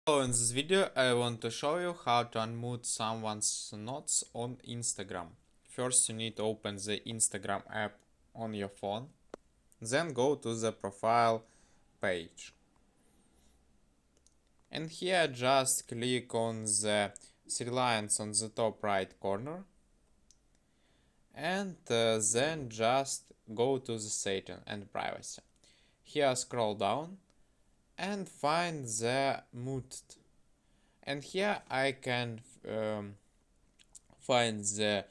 So in this video I want to show you how to unmute someone's notes on Instagram. First you need to open the Instagram app on your phone, then go to the profile page. And here just click on the three lines on the top right corner and then just go to the setting and privacy. Here scroll down and find the muted. And here I can find the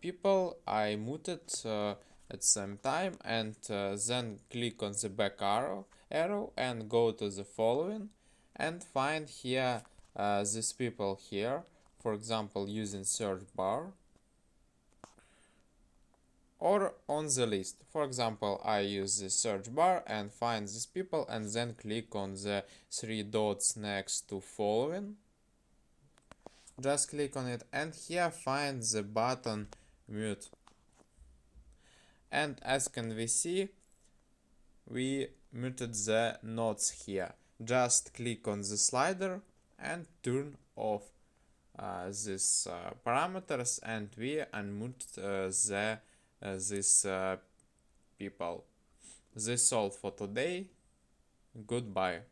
people I muted at the same time, and then click on the back arrow and go to the following and find here these people here, for example using search bar or on the list. For example, I use the search bar and find these people and then click on the three dots next to following. Just click on it and here find the button mute. And as can we see, we muted the notes here. Just click on the slider and turn off these parameters and we unmute these people. This all for today. Goodbye.